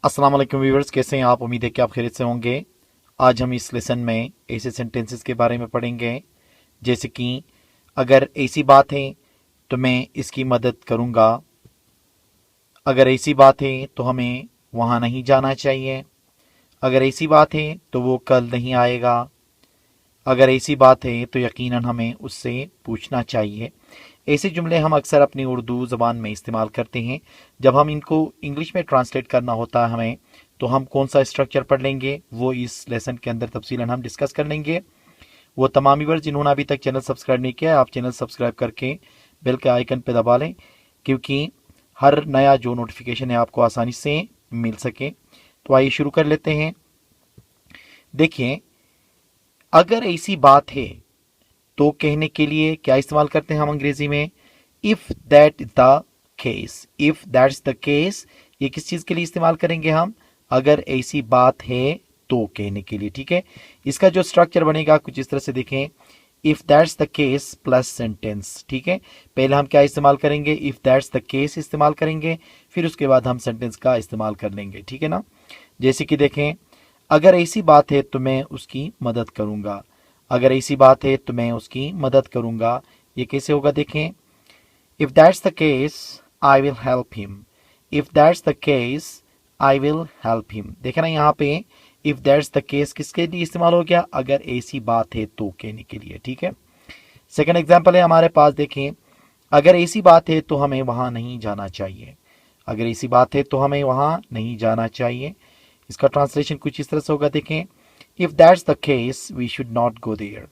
अस्सलाम वालेकुम व्यूअर्स, कैसे हैं आप? उम्मीद है कि आप खैरियत से होंगे। आज हम इस लेसन में ऐसे सेंटेंसेस के बारे में पढ़ेंगे जैसे कि अगर ऐसी बात है तो मैं इसकी मदद करूंगा, अगर ऐसी बात है तो हमें वहाँ नहीं जाना चाहिए, अगर ऐसी बात है तो वो कल नहीं आएगा, अगर ऐसी बात है तो यकीनन हमें उससे पूछना चाहिए। ऐसे जुमले हम अक्सर अपनी उर्दू ज़बान में इस्तेमाल करते हैं। जब हम इनको इंग्लिश में ट्रांसलेट करना होता है हमें, तो हम कौन सा स्ट्रक्चर पढ़ लेंगे वो इस लेसन के अंदर तफसीलन हम डिस्कस कर लेंगे। वो तमाम व्यूअर्स जिन्होंने अभी तक चैनल सब्सक्राइब नहीं किया है, आप चैनल सब्सक्राइब करके बेल के आइकन पर दबा लें, क्योंकि हर नया जो नोटिफिकेशन है आपको आसानी से मिल सके। तो आइए शुरू कर लेते हैं। देखिए, अगर ऐसी बात है तो कहने के लिए क्या इस्तेमाल करते हैं हम अंग्रेजी में? If that the case. If that's the case, ये किस चीज के लिए इस्तेमाल करेंगे हम? अगर ऐसी बात है तो कहने के लिए। ठीक है, इसका जो स्ट्रक्चर बनेगा कुछ इस तरह से देखें, if that's the case plus sentence. ठीक है, पहले हम क्या इस्तेमाल करेंगे? इफ दैट्स द केस इस्तेमाल करेंगे, फिर उसके बाद हम सेंटेंस का इस्तेमाल कर लेंगे। ठीक है ना, जैसे कि देखें, अगर ऐसी बात है तो मैं उसकी मदद करूंगा। अगर ऐसी बात है तो मैं उसकी मदद करूंगा, ये कैसे होगा? देखें, if that's the case I will help him. If that's the case I will help him. देखे ना, यहाँ पे इफ दैट्स द केस किसके लिए इस्तेमाल हो गया? अगर ऐसी बात है तो कहने के लिए। ठीक है, सेकंड एग्जाम्पल है हमारे पास। देखें, अगर ऐसी बात है तो हमें वहां नहीं जाना चाहिए। अगर ऐसी बात है तो हमें वहां नहीं जाना चाहिए, इसका ट्रांसलेशन कुछ इस तरह से होगा। देखें, if that's the case we should not go there.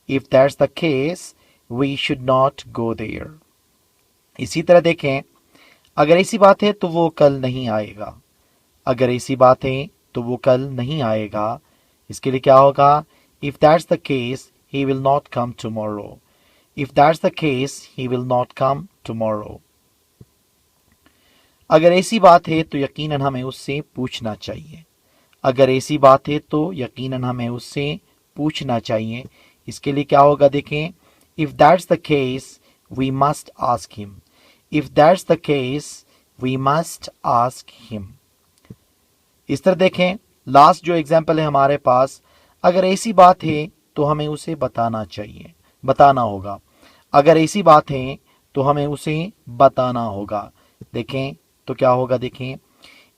If that's the case we should not go there. इसी तरह देखें, अगर ऐसी बात है तो वो कल नहीं आएगा। अगर ऐसी बात है तो वो कल नहीं आएगा, इसके लिए क्या होगा? If that's the case he will not come tomorrow. If that's the case he will not come tomorrow. अगर ऐसी बात है तो यकीनन हमें उससे पूछना चाहिए। अगर ऐसी बात है तो यकीनन हमें उससे पूछना चाहिए, इसके लिए क्या होगा? देखें, if that's the case we must ask him. If that's the case we must ask him. इस तरह देखें, लास्ट जो एग्जाम्पल है हमारे पास, अगर ऐसी बात है तो हमें उसे बताना चाहिए, बताना होगा। अगर ऐसी बात है तो हमें उसे बताना होगा। देखें तो क्या होगा? देखें,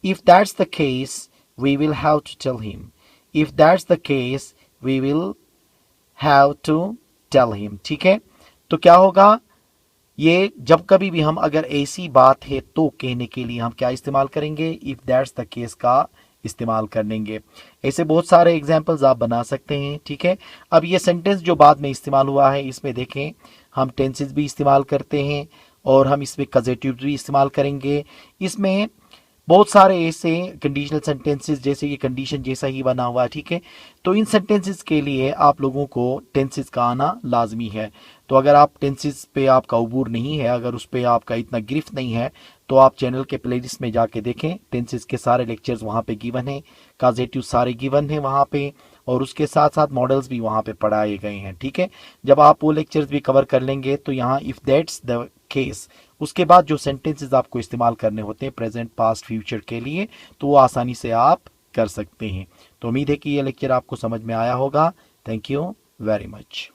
if that's the case we will have to tell him. If that's the case, we will have to tell him. ठीक है, तो क्या होगा? ये जब कभी भी हम अगर ऐसी बात है तो कहने के लिए हम क्या इस्तेमाल करेंगे? इफ दैट्स द केस का इस्तेमाल कर लेंगे। ऐसे बहुत सारे एग्जाम्पल्स आप बना सकते हैं। ठीक है, अब ये सेंटेंस जो बाद में इस्तेमाल हुआ है, इसमें देखें हम टेंसेस भी इस्तेमाल करते हैं और हम इसमें कजेटिव भी इस्तेमाल करेंगे। इसमें बहुत सारे ऐसे कंडीशनल सेंटेंसेस जैसे कि कंडीशन जैसा ही बना हुआ है। ठीक है, तो इन सेंटेंसेस के लिए आप लोगों को टेंसेस का आना लाजमी है। तो अगर आप टेंसेस पे आपका अबूर नहीं है, अगर उस पर आपका इतना गिरफ्त नहीं है, तो आप चैनल के प्लेलिस्ट में जाके देखें, टेंसेस के सारे लेक्चर्स वहाँ पे गिवन हैं, काजेटिव सारे गिवन हैं वहाँ पे, और उसके साथ साथ मॉडल्स भी वहाँ पे पढ़ाए गए हैं। ठीक है, जब आप वो लेक्चर्स भी कवर कर लेंगे तो यहाँ इफ दैट्स द केस, उसके बाद जो सेंटेंसेस आपको इस्तेमाल करने होते हैं प्रेजेंट, पास्ट, फ्यूचर के लिए, तो वो आसानी से आप कर सकते हैं। तो उम्मीद है कि ये लेक्चर आपको समझ में आया होगा। Thank you very much.